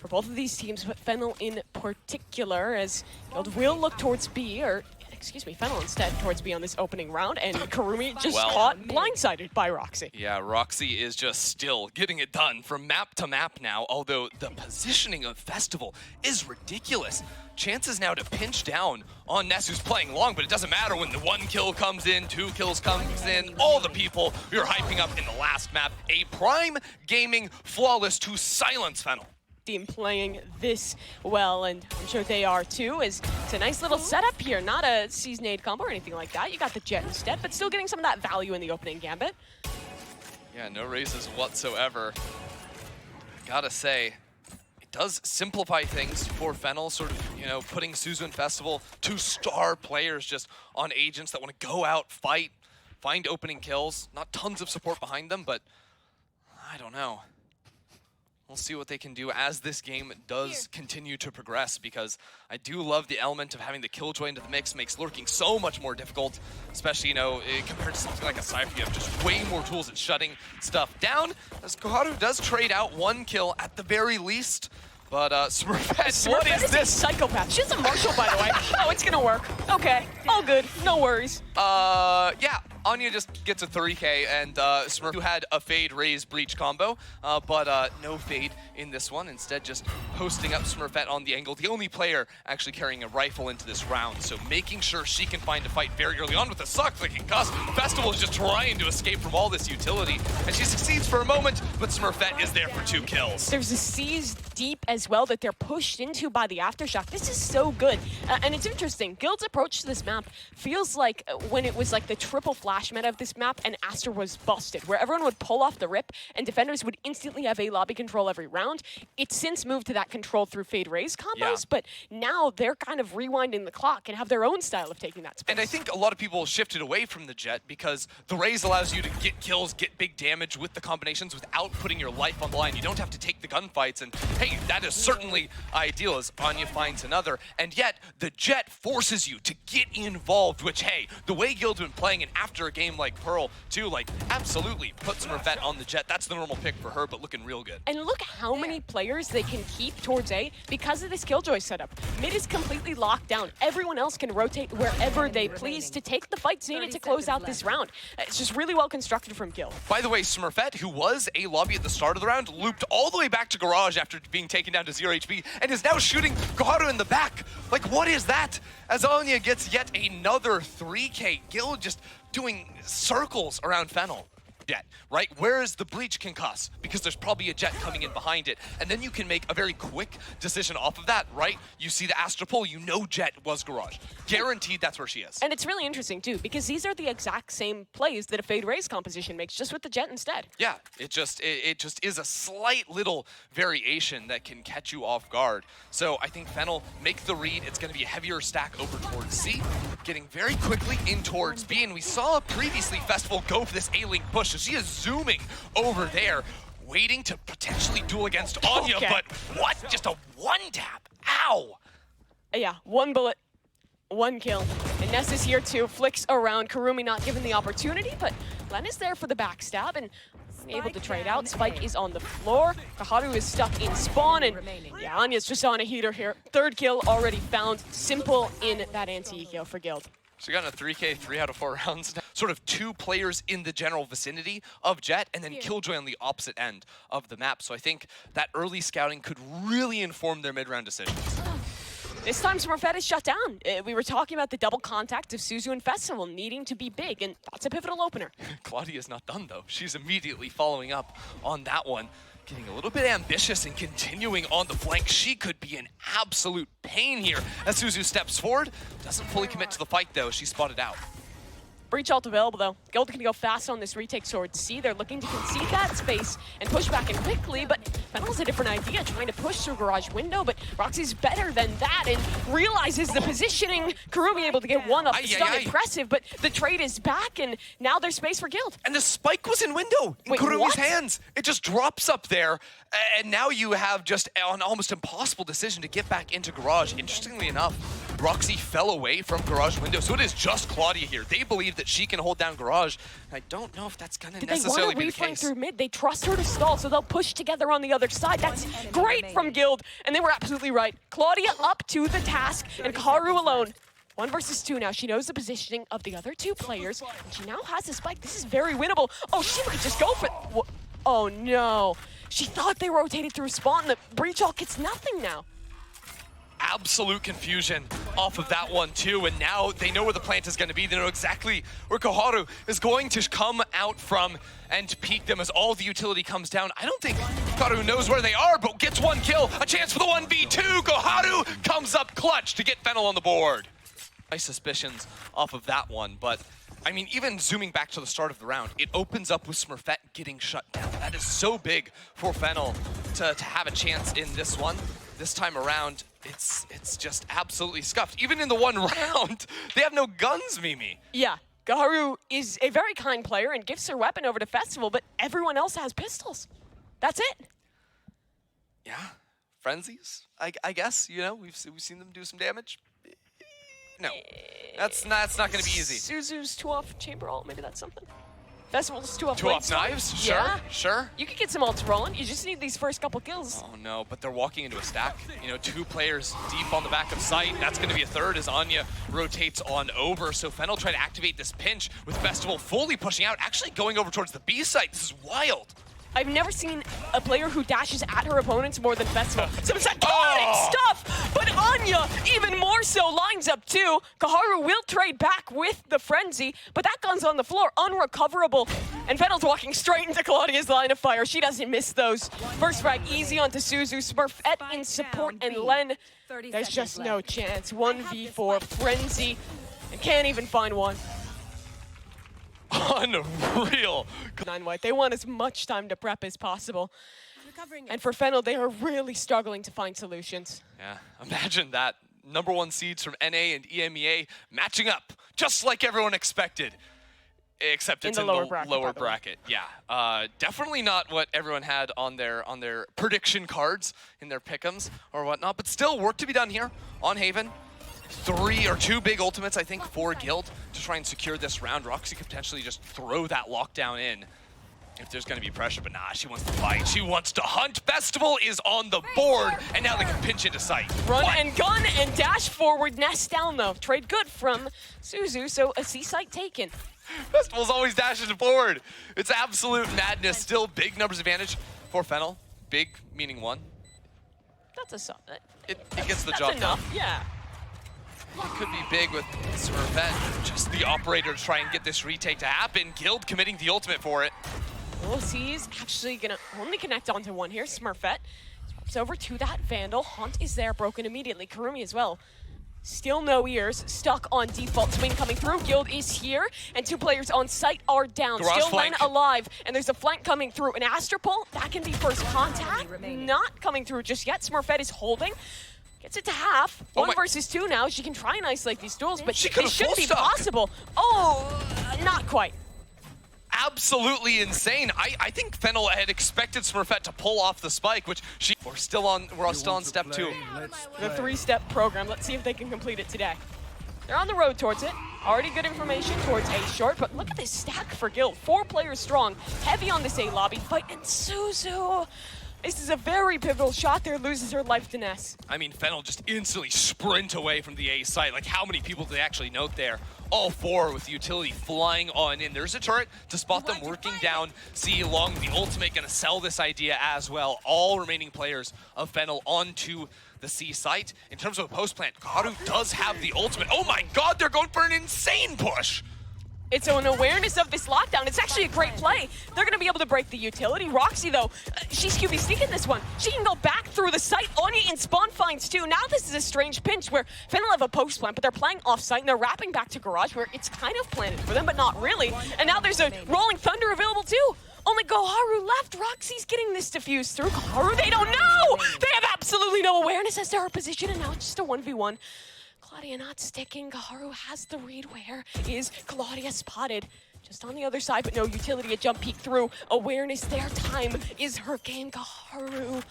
for both of these teams, but FENNEL in particular, as Guild will look towards B, or excuse me, FENNEL instead towards B on this opening round, and Curumi just caught blindsided by roxi. Yeah, roxi is just still getting it done from map to map now, although the positioning of Festival is ridiculous. Chances now to pinch down on Ness, who's playing long, but it doesn't matter when the 1 kill comes in, 2 kills comes in, all the people we were hyping up in the last map. A prime gaming flawless to silence FENNEL. Team playing this well, and I'm sure they are too, as it's a nice little setup here. Not a seasonade combo or anything like that. You got the Jet instead, but still getting some of that value in the opening gambit. Yeah, no raises whatsoever. Gotta say, it does simplify things for FENNEL, sort of, you know, putting suzu and Festival, 2 star players just on agents that want to go out, fight, find opening kills. Not tons of support behind them, but I don't know. We'll see what they can do as this game does continue to progress, because I do love the element of having the killjoy into the mix. Makes lurking so much more difficult, especially, you know, compared to something like a sapphiRe. You have just way more tools at shutting stuff down, as KOHAL does trade out 1 kill at the very least. But Smurfette, what is this? Psychopath. She's a marshal, by the way. Oh, it's gonna work. Okay, all good, no worries. Yeah, aNNja just gets a 3K, and Smurf, who had a fade raise breach combo, but no fade in this one. Instead, just posting up Smurfette on the angle. The only player actually carrying a rifle into this round, so making sure she can find a fight very early on with the suck that can cuss. Festival is just trying to escape from all this utility, and she succeeds for a moment, but Smurfette is there for 2 kills. There's a C's deep as well that they're pushed into by the aftershock. This is so good, and it's interesting. Guild's approach to this map feels like when it was like the triple flash meta of this map and Aster was busted, where everyone would pull off the rip and defenders would instantly have a lobby control every round. It's since moved to that control through fade raise combos, but now they're kind of rewinding the clock and have their own style of taking that space. And I think a lot of people shifted away from the Jet because the raise allows you to get kills, get big damage with the combinations without putting your life on the line. You don't have to take the gunfights, and hey, that is certainly ideal as aNNja finds another. And yet, the Jet forces you to get involved, which, hey, the way Guild's been playing, and after a game like Pearl, too, like, absolutely puts Smurfette on the Jet. That's the normal pick for her, but looking real good. And look how many players they can keep towards A because of this killjoy setup. Mid is completely locked down. Everyone else can rotate wherever they please to take the fights needed to close out this round. It's just really well constructed from Guild. By the way, Smurfette, who was a lobby at the start of the round, looped all the way back to Garage after being taken down to 0 HP, and is now shooting KOHAL in the back. Like, what is that? As aNNja gets yet another 3K. Guild just doing circles around FENNEL. Jet, right? Where is the breach concuss? Because there's probably a Jet coming in behind it. And then you can make a very quick decision off of that, right? You see the Astra pull, you know Jet was Garage. Guaranteed that's where she is. And it's really interesting too, because these are the exact same plays that a fade raise composition makes, just with the Jet instead. Yeah, it just is a slight little variation that can catch you off guard. So I think FENNEL make the read. It's going to be a heavier stack over towards C, getting very quickly in towards B. And we saw previously Festival go for this A-Link push. So she is zooming over there, waiting to potentially duel against aNNja, but what? Just a 1-tap. Ow! Yeah, 1 bullet, 1 kill. And Ness is here too, flicks around. Curumi not given the opportunity, but Len is there for the backstab and able to trade out. Spike is on the floor. KOHAL is stuck in spawn, and yeah, aNNja's just on a heater here. 3rd kill already found. Simple in that anti-eco for Guild. So got a 3K, 3 out of 4 rounds. Sort of 2 players in the general vicinity of Jet, and then Killjoy on the opposite end of the map. So I think that early scouting could really inform their mid-round decisions. This time Smurfette is shut down. We were talking about the double contact of suzu and Festival needing to be big, and that's a pivotal opener. Klaudia's not done though. She's immediately following up on that one. Getting a little bit ambitious and continuing on the flank. She could be an absolute pain here as suzu steps forward. Doesn't fully commit to the fight though. She's spotted out. Breach ult available though. Guild can go fast on this retake towards C. They're looking to concede that space and push back in quickly, but FENNEL's a different idea, trying to push through garage window, but roxy's better than that and realizes the positioning. Curumi able to get one up. Still impressive, but the trade is back and now there's space for Guild. And the spike was in window in Kurumi's hands. It just drops up there, and now you have just an almost impossible decision to get back into garage. Interestingly enough, roxy fell away from garage window, so it is just Klaudia here. They believe that she can hold down garage. I don't know if that's going to necessarily be the case. They want to reflank through mid. They trust her to stall, so they'll push together on the other other side. That's great from Guild, and they were absolutely right. Klaudia up to the task, and KOHAL alone. 1 versus 2 now. She knows the positioning of the other 2 players, and she now has a spike. This is very winnable. Oh, she might just go for it. Oh, no. She thought they rotated through spawn. The breach all gets nothing now. Absolute confusion off of that one too, and now they know where the plant is going to be. They know exactly where KOHAL is going to come out from and peek them as all the utility comes down. I don't think KOHAL knows where they are, but gets 1 kill, a chance for the 1v2. KOHAL comes up clutch to get FENNEL on the board. My suspicions off of that one, but I mean, even zooming back to the start of the round, it opens up with Smurfette getting shut down. That is so big for FENNEL to have a chance in this one. This time around, it's just absolutely scuffed. Even in the 1 round, they have no guns, Mimi. Yeah, KOHAL is a very kind player and gives her weapon over to Festival, but everyone else has pistols. That's it. Yeah, frenzies, I guess. You know, we've seen them do some damage. No, that's not going to be easy. Suzu's 2-off chamber ult, maybe that's something. Festival's 2-off 2-off knives? Sure, yeah. Sure. You could get some ults rolling. You just need these first couple kills. Oh no, but they're walking into a stack. You know, 2 players deep on the back of site. That's going to be a third as aNNja rotates on over. So FENNEL try to activate this pinch with Festival fully pushing out, actually going over towards the B site. This is wild. I've never seen a player who dashes at her opponents more than Festival. Some psychotic stuff, but aNNja even more so lines up too. KOHAL will trade back with the frenzy, but that gun's on the floor, unrecoverable. And FENNEL's walking straight into Claudia's line of fire. She doesn't miss those. First frag easy onto Suzu, Smurfette in support, and Len. There's just no chance. 1v4 frenzy, and can't even find one. Unreal. 9 white. They want as much time to prep as possible. And for FENNEL, they are really struggling to find solutions. Yeah, imagine that. #1 seeds from NA and EMEA matching up just like everyone expected. Except it's in the lower bracket. Yeah, definitely not what everyone had on their prediction cards in their pick'ems or whatnot. But still, work to be done here on Haven. 2 big ultimates, I think, for Guild to try and secure this round. Roxi could potentially just throw that lockdown in if there's going to be pressure, but nah, she wants to fight. She wants to hunt. Festival is on the board, and now they can pinch into sight. Run and gun and dash forward. Ness down, though. Trade good from Suzu, so a C site taken. Festival's always dashing forward. It's absolute madness. Still big numbers advantage for FENNEL. Big meaning 1. That's a sub. It gets the job done. Yeah. It could be big with Smurfette, just the operator to try and get this retake to happen. Guild committing the ultimate for it. He's actually gonna only connect onto 1 here. Smurfette swaps over to that Vandal. Hunt is there, broken immediately. Curumi as well. Still no ears, stuck on default. Swing coming through. Guild is here, and 2 players on site are down. Garage Still flank. Len alive, and there's a flank coming through. An Astropole, that can be first contact. Not coming through just yet. Smurfette is holding. Gets it to half. 1 versus 2 now. She can try and isolate these duels, but it should be possible. Oh, not quite. Absolutely insane. I think FENNEL had expected Smurfette to pull off the spike, which we're still on step 2. The 3-step program. Let's see if they can complete it today. They're on the road towards it. Already good information towards A short, but look at this stack for Guild. 4 players strong, heavy on this A lobby fight, and Suzu. This is a very pivotal shot there, loses her life to Ness. I mean, FENNEL just instantly sprint away from the A site. Like, how many people do they actually note there? All 4 with the utility flying on in. There's a turret to spot them working down C along the ultimate, gonna sell this idea as well. All remaining players of FENNEL onto the C site. In terms of a post plant, KOHAL does have the ultimate. Oh my god, they're going for an insane push! It's an awareness of this lockdown. It's actually a great play. They're going to be able to break the utility. Roxi, though, she's QB sneaking this one. She can go back through the site. aNNja in spawn finds 2. Now this is a strange pinch where FENNEL have a post plant, but they're playing off-site, and they're wrapping back to Garage, where it's kind of planted for them, but not really. And now there's a Rolling Thunder available, too. Only KOHAL left. Roxy's getting this diffused through. KOHAL, they don't know! They have absolutely no awareness as to her position, and now it's just a 1v1. Klaudia not sticking. KOHAL has the read. Where is Klaudia spotted? Just on the other side, but no utility. A jump peek through. Awareness there. Time is her game. KOHAL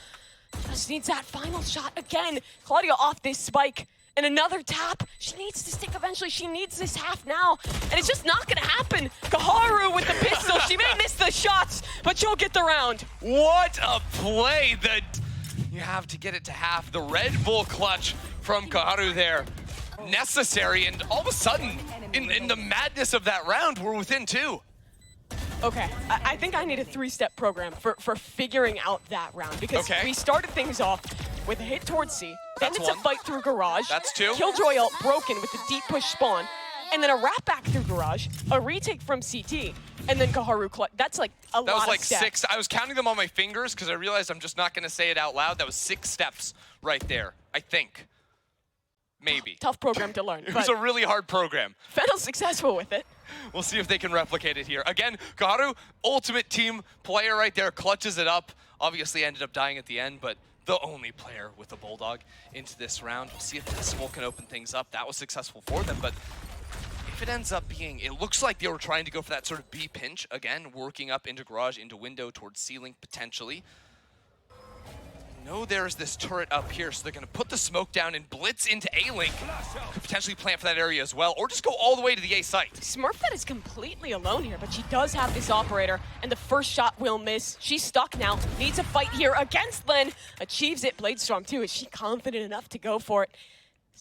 just needs that final shot again. Klaudia off this spike. And another tap. She needs to stick eventually. She needs this half now. And it's just not going to happen. KOHAL with the pistol. She may miss the shots, but she'll get the round. What a play. You have to get it to half. The Red Bull clutch from KOHAL there. Necessary, and all of a sudden, in the madness of that round, we're within 2. Okay, I think I need a 3-step program for figuring out that round, because we started things off with a hit towards C, then it's a fight through garage. That's 2. Killjoy ult broken with the deep push spawn, and then a wrap back through garage, a retake from CT, and then KOHAL clutch. That's like a lot of steps. That was like 6. I was counting them on my fingers because I realized I'm just not going to say it out loud. That was 6 steps right there, I think. Maybe. Tough program to learn. It was a really hard program. FENNEL's successful with it. We'll see if they can replicate it here. Again, KOHAL, ultimate team player right there, clutches it up. Obviously ended up dying at the end, but the only player with a Bulldog into this round. We'll see if Festival can open things up. That was successful for them, but if it ends up being, it looks like they were trying to go for that sort of B pinch, again, working up into garage, into window, towards ceiling, potentially. No, there's this turret up here, so they're going to put the smoke down and blitz into A-Link. Could potentially plant for that area as well, or just go all the way to the A site. Smurfette is completely alone here, but she does have this operator, and the first shot will miss. She's stuck now, needs a fight here against Len, achieves it. Bladestorm too, is she confident enough to go for it?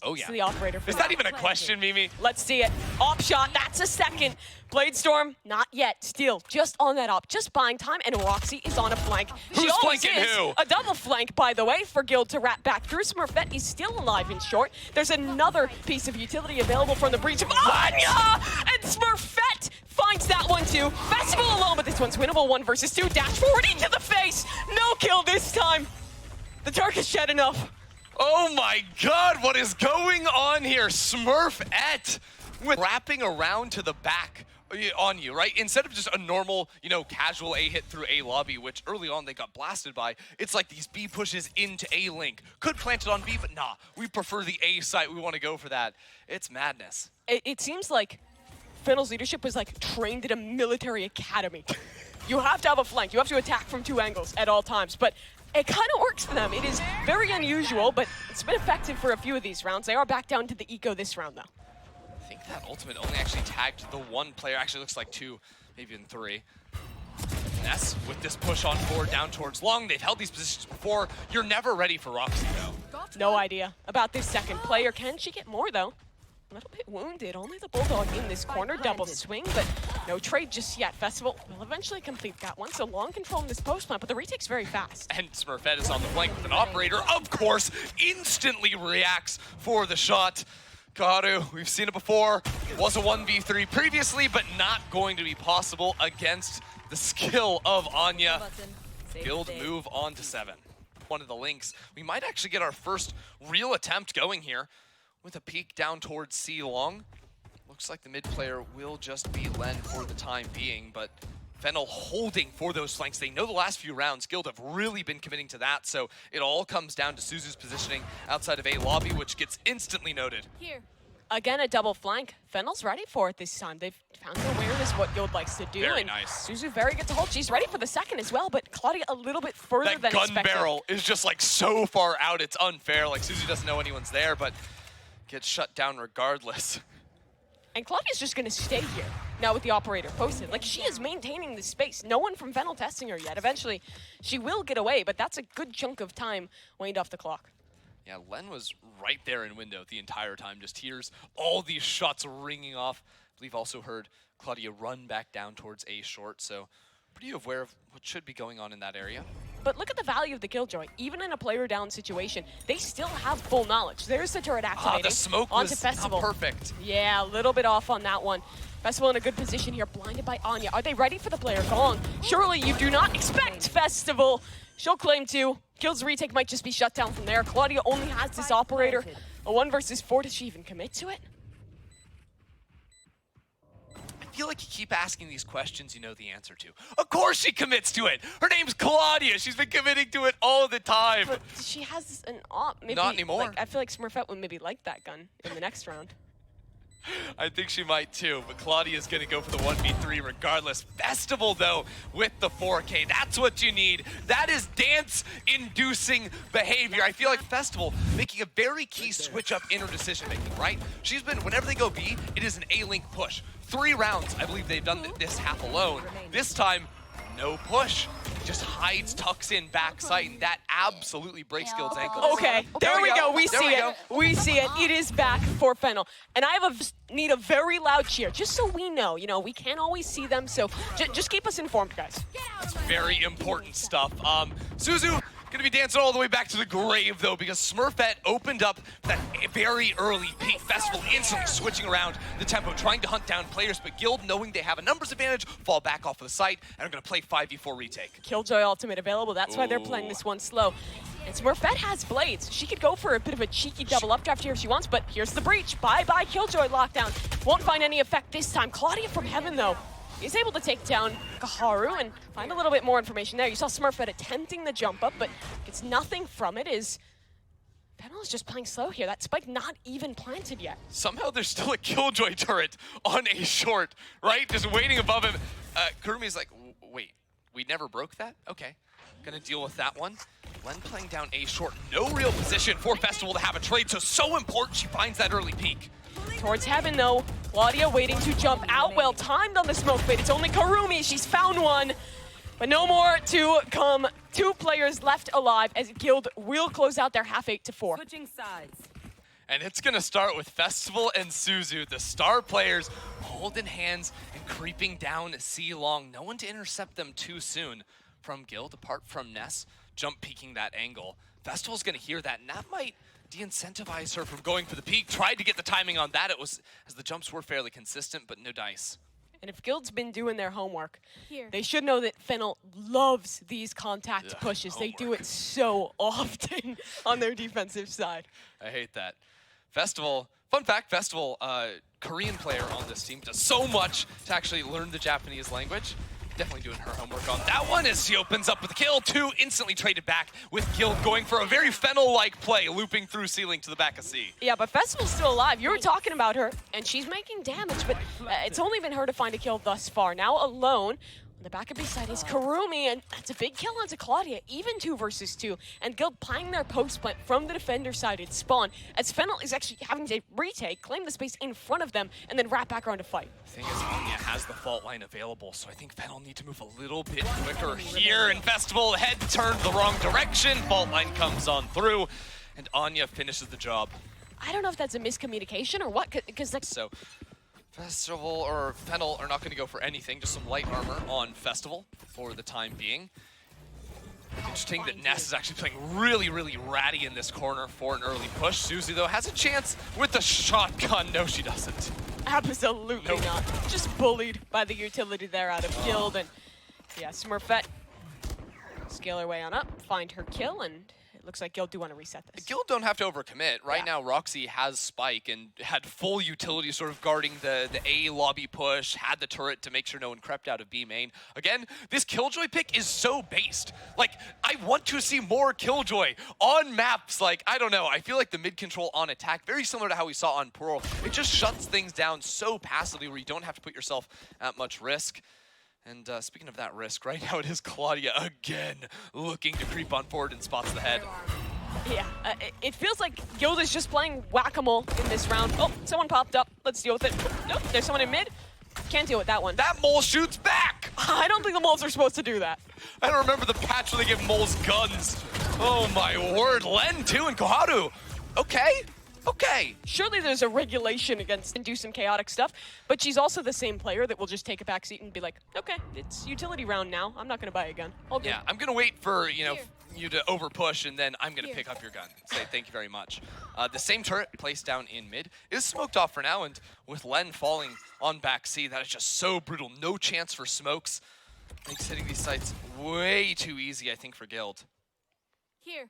Oh yeah. To the operator. Is that even a question, Mimi? Let's see it. Op shot, that's a second. Bladestorm, not yet. Still, just on that op, just buying time, and Roxy is on a flank. Who's flanking who? A double flank, by the way, for Guild to wrap back through. Smurfette is still alive in short. There's another piece of utility available from the breach of aNNja! And Smurfette finds that one too. Festival alone, but this one's winnable. 1 versus 2. Dash forward into the face. No kill this time. The Turkish shed enough. Oh my god, what is going on here? Smurfette with wrapping around to the back on you, right? Instead of just a normal, casual A hit through A lobby, which early on they got blasted by, it's like these B pushes into A link. Could plant it on B, but nah, we prefer the A site. We want to go for that. It's madness. It seems like FENNEL's leadership was like trained at a military academy. You have to have a flank. You have to attack from 2 angles at all times, but it kind of works for them. It is very unusual, but it's been effective for a few of these rounds. They are back down to the eco this round, though. I think that ultimate only actually tagged the 1 player. Actually looks like 2, maybe even 3. Ness with this push on forward down towards long. They've held these positions before. You're never ready for Roxy, though. No idea about this second player. Can she get more, though? A little bit wounded. Only the Bulldog in this corner. Double swing, but no trade just yet. Festival will eventually complete that one. So long controlling this post plant, but the retake's very fast. And Smurfette is on the flank with an operator. Of course, instantly reacts for the shot. KOHAL, we've seen it before. Was a 1v3 previously, but not going to be possible against the skill of aNNja. Guild move on to 7. One of the links. We might actually get our first real attempt going here, with a peek down towards C long. Looks like the mid player will just be Len for the time being, but FENNEL holding for those flanks. They know the last few rounds, Guild have really been committing to that, so it all comes down to Suzu's positioning outside of A lobby, which gets instantly noted. Here. Again, a double flank. FENNEL's ready for it this time. They've found an awareness what Guild likes to do. Very and nice. Suzu very good to hold. She's ready for the second as well, but Klaudia a little bit further than expected. That gun barrel is just like so far out, it's unfair. Like Suzu doesn't know anyone's there, but gets shut down regardless. And Claudia's just going to stay here now with the operator posted. Like, she is maintaining the space. No one from FENNEL testing her yet. Eventually, she will get away, but that's a good chunk of time waned off the clock. Yeah, Len was right there in window the entire time. Just hears all these shots ringing off. I believe also heard Klaudia run back down towards A short, so pretty aware of what should be going on in that area. But look at the value of the Killjoy. Even in a player down situation, they still have full knowledge. There's the turret activating. The smoke onto was Festival. not perfect. Yeah, a little bit off on that one. Festival in a good position here, blinded by aNNja. Are they ready for the player gong? Surely you do not expect Festival. She'll claim 2. Kill's retake might just be shut down from there. Klaudia only has this operator. A 1 versus 4. Does she even commit to it? I feel like you keep asking these questions you know the answer to. Of course she commits to it. Her name's Klaudia. She's been committing to it all the time. But she has an op. Maybe, not anymore. Like, I feel like Smurfette would maybe like that gun in the next round. I think she might too, but Claudia's gonna go for the 1v3 regardless. Festival though, with the 4K, that's what you need. That is dance-inducing behavior. I feel like Festival making a very key switch up in her decision making, right? She's been, whenever they go B, it is an A-link push. 3 rounds, I believe they've done this half alone. This time, no push. Just hides, tucks in backside, and that absolutely breaks Guild's ankle. Okay, there we go. We see it. We see it. It is back for FENNEL. And I need a very loud cheer, just so we know. You know, we can't always see them, so just keep us informed, guys. That's very important stuff. Suzu gonna be dancing all the way back to the grave, though, because Smurfette opened up that very early peak. Festival instantly switching around the tempo, trying to hunt down players, but Guild, knowing they have a numbers advantage, fall back off of the site and are gonna play 5v4 retake. Killjoy ultimate available. That's why they're playing this one slow. And Smurfette has blades. She could go for a bit of a cheeky double updraft here if she wants, but here's the breach. Bye-bye Killjoy lockdown. Won't find any effect this time. Klaudia from heaven, though, is able to take down KOHAL and find a little bit more information there. You saw Smurfette attempting the jump up, but gets nothing from it. FENNEL is just playing slow here. That spike not even planted yet. Somehow there's still a Killjoy turret on a short, right? Just waiting above him. Kurumi's like, wait, we never broke that? Okay, gonna deal with that one. Len playing down a short, no real position for Festival to have a trade, so important she finds that early peak. Towards heaven, though. Klaudia waiting to jump out. Well timed on the smoke fade. It's only Curumi. She's found one. But no more to come. 2 players left alive as Guild will close out their half 8-4. Switching sides. And it's gonna start with Festival and Suzu, the star players, holding hands and creeping down C-long. No one to intercept them too soon from Guild, apart from Ness, jump peeking that angle. Festival's gonna hear that, and that might de-incentivize her from going for the peak. Tried to get the timing on that. It was, as the jumps were fairly consistent, but no dice. And if Guild's been doing their homework, they should know that FENNEL loves these contact pushes. Homework. They do it so often on their defensive side. I hate that. Festival, fun fact, Festival, Korean player on this team, does so much to actually learn the Japanese language. Definitely doing her homework on that one as she opens up with a kill. 2 instantly traded back with Guild going for a very FENNEL-like play, looping through ceiling to the back of C. Yeah, but Festival's still alive. You were talking about her, and she's making damage, but it's only been her to find a kill thus far. Now alone, on the back of B side is Curumi, and that's a big kill onto Klaudia, even 2 versus 2. And Guild playing their post plant from the defender side at spawn, as FENNEL is actually having to retake, claim the space in front of them, and then wrap back around to fight. The thing is, aNNja has the fault line available, so I think FENNEL need to move a little bit quicker here. And Festival, head turned the wrong direction. Fault line comes on through, and aNNja finishes the job. I don't know if that's a miscommunication or what, because like... So, Festival or FENNEL are not going to go for anything, just some light armor on Festival for the time being. Interesting that Ness is actually playing really, really ratty in this corner for an early push. Suzu, though, has a chance with the shotgun. No, she doesn't. Absolutely not. Just bullied by the utility there out of Guild. And yeah, Smurfette scale her way on up, find her kill, and it looks like Guild do want to reset this. Guild don't have to overcommit. Right now, roxi has Spike and had full utility sort of guarding the A lobby push, had the turret to make sure no one crept out of B main. Again, this Killjoy pick is so based. Like, I want to see more Killjoy on maps. Like, I don't know. I feel like the mid control on attack, very similar to how we saw on Pearl. It just shuts things down so passively where you don't have to put yourself at much risk. And speaking of that risk, right now it is Klaudia again looking to creep on forward and spots the head. Yeah, it feels like Guild is just playing whack-a-mole in this round. Oh, someone popped up. Let's deal with it. Nope, there's someone in mid. Can't deal with that one. That mole shoots back! I don't think the moles are supposed to do that. I don't remember the patch where they give moles guns. Oh my word, Len too and KOHAL. Okay. Okay. Surely there's a regulation against and do some chaotic stuff, but she's also the same player that will just take a back seat and be like, okay, it's utility round now. I'm not going to buy a gun. All good. Yeah, I'm going to wait for, you know, you to over push, and then I'm going to pick up your gun. Say thank you very much. The same turret placed down in mid is smoked off for now, and with Len falling on back C, that is just so brutal. No chance for smokes. Makes hitting these sites way too easy, I think, for Guild. Here.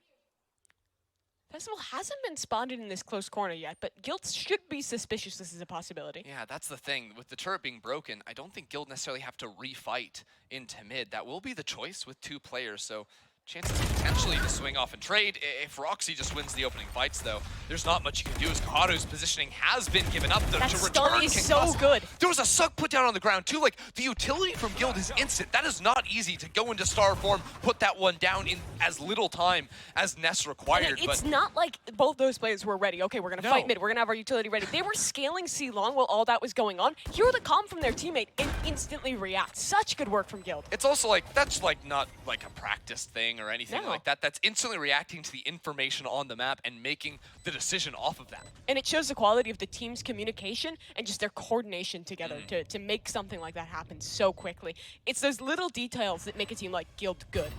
Festival hasn't been spotted in this close corner yet, but Guild should be suspicious this is a possibility. Yeah, that's the thing. With the turret being broken, I don't think Guild necessarily have to refight into mid. That will be the choice with 2 players, so Chances potentially to swing off and trade. If Roxy just wins the opening fights, though, there's not much you can do as KOHAL's positioning has been given up, though, That to stun return is Concuss. so good. There was a suck put down on the ground, too. Like, the utility from Guild is instant. That is not easy to go into star form, put that one down in as little time as Ness required. It's but not like both those players were ready. Okay, we're going to fight mid. We're going to have our utility ready. They were scaling C long while all that was going on. Hear the calm from their teammate and instantly react. Such good work from Guild. it's also like, that's like not like a practice thing or anything No. like that. That's instantly reacting to the information on the map and making the decision off of that. And it shows the quality of the team's communication and just their coordination together to make something like that happen so quickly. It's those little details that make a team like Guild good.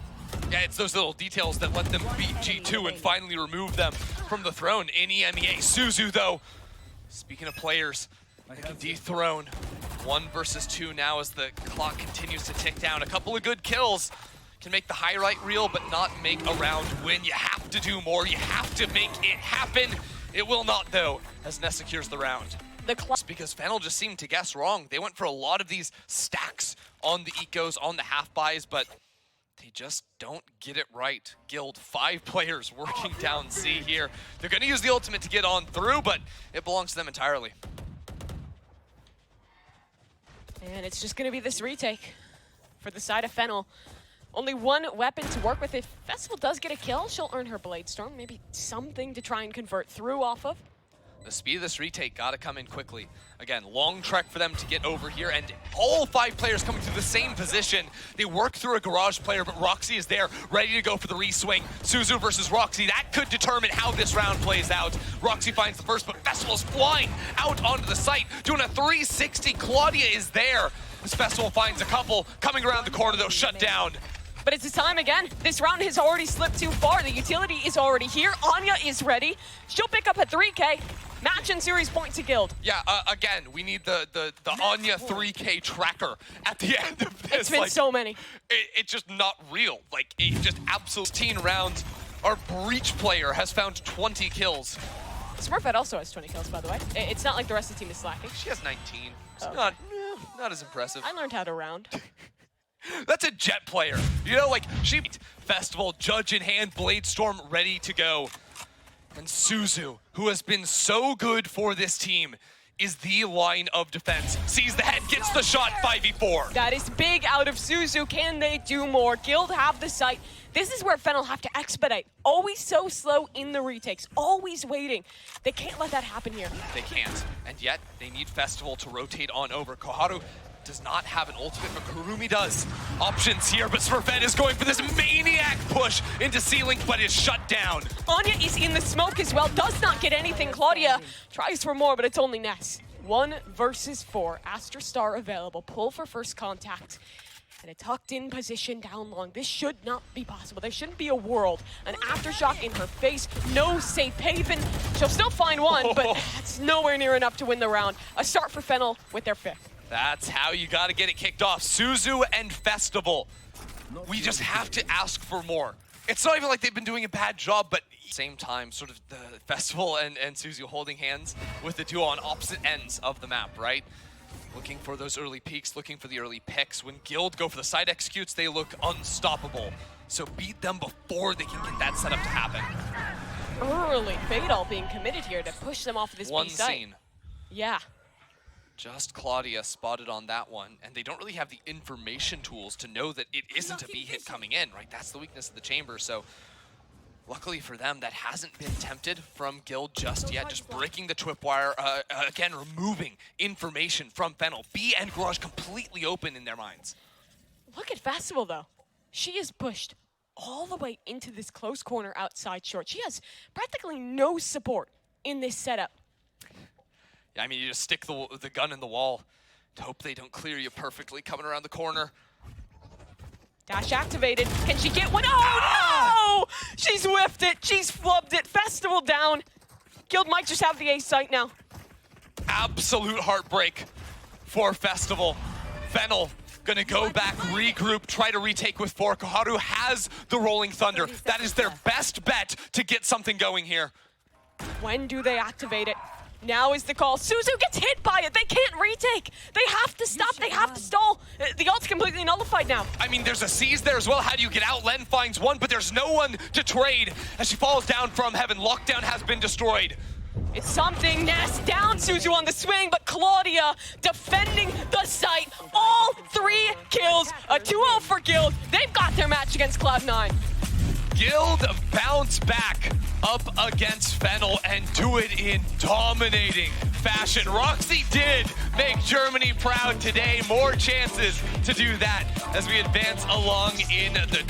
Yeah, it's those little details that let them beat G2 and finally remove them from the throne in EMEA. Suzu, though, speaking of players that can dethrone, 1 versus 2 now as the clock continues to tick down. A couple of good kills can make the highlight reel, but not make a round win. You have to do more. You have to make it happen. It will not, though, as Ness secures the round. Because FENNEL just seemed to guess wrong. They went for a lot of these stacks on the ecos, on the half-buys, but they just don't get it right. Guild, 5 players working down C here. They're going to use the ultimate to get on through, but it belongs to them entirely. And it's just going to be this retake for the side of FENNEL. Only one weapon to work with. If Festival does get a kill, she'll earn her Blade Storm. Maybe something to try and convert through off of. The speed of this retake got to come in quickly. Again, long trek for them to get over here, and all 5 players coming to the same position. They work through a garage player, but Roxy is there, ready to go for the re-swing. Suzu versus Roxy, that could determine how this round plays out. Roxy finds the first, but Festival's flying out onto the site, doing a 360. Klaudia is there. This Festival finds a couple, coming around the corner, though, shut down. But it's the time again. This round has already slipped too far. The utility is already here. aNNja is ready. She'll pick up a 3K. Match and series point to Guild. Yeah, again, we need the aNNja 3K tracker at the end of this. It's been so many. It's just not real. Like, it just absolute 16 rounds. Our breach player has found 20 kills. Smurfette also has 20 kills, by the way. It's not like the rest of the team is slacking. She has 19. It's Okay. not as impressive. I learned how to round. That's a Jet player. You know, like, she Festival, Judge in hand, Blade Storm ready to go. And Suzu, who has been so good for this team, is the line of defense. Sees the head, gets the shot, 5v4. That is big out of Suzu. Can they do more? Guild have the site. This is where FENNEL have to expedite. Always so slow in the retakes. Always waiting. They can't let that happen here. They can't. And yet, they need Festival to rotate on over. KOHAL does not have an ultimate, but Curumi does. Options here, but Smurfette is going for this maniac push into C-Link, but is shut down. aNNja is in the smoke as well. Does not get anything. Klaudia tries for more, but it's only Ness. 1 versus 4. Astra Star available. Pull for first contact. And a tucked in position down long. This should not be possible. There shouldn't be a world. An aftershock in her face. No safe haven. She'll still find one, but it's nowhere near enough to win the round. A start for FENNEL with their 5th. That's how you got to get it kicked off. Suzu and Festival. We just have to ask for more. It's not even like they've been doing a bad job, but same time, sort of the Festival and Suzu holding hands with the duo on opposite ends of the map, right? Looking for those early peaks, looking for the early picks. When Guild go for the side executes, they look unstoppable. So beat them before they can get that setup to happen. Early Fatal being committed here to push them off of this One B site. scene. Yeah. Just Klaudia spotted on that one, and they don't really have the information tools to know that it isn't a B hit coming in, right? That's the weakness of the chamber, so luckily for them, that hasn't been tempted from Guild just yet. Just breaking the tripwire, again, removing information from FENNEL. B and Garage completely open in their minds. Look at Festival, though. She is pushed all the way into this close corner outside short. She has practically no support in this setup. Yeah, I mean, you just stick the gun in the wall to hope they don't clear you perfectly coming around the corner. Dash activated. Can she get one? Oh, no! She's whiffed it. She's flubbed it. Festival down. Guild might just have the A site now. Absolute heartbreak for Festival. FENNEL gonna go back, regroup, try to retake with 4. KOHAL has the Rolling Thunder. That is their best bet to get something going here. When do they activate it? Now is the call. Suzu gets hit by it. They can't retake. They have to stop. They have to stall. The ult's completely nullified now. I mean, there's a C's there as well. How do you get out? Len finds one, but there's no one to trade as she falls down from heaven. Lockdown has been destroyed. It's something. Ness down Suzu on the swing, but Klaudia defending the site. All 3 kills. A 2-0 for Guild. They've got their match against Cloud9. Guild bounce back up against FENNEL and do it in dominating fashion. Roxy did make Germany proud today. More chances to do that as we advance along in the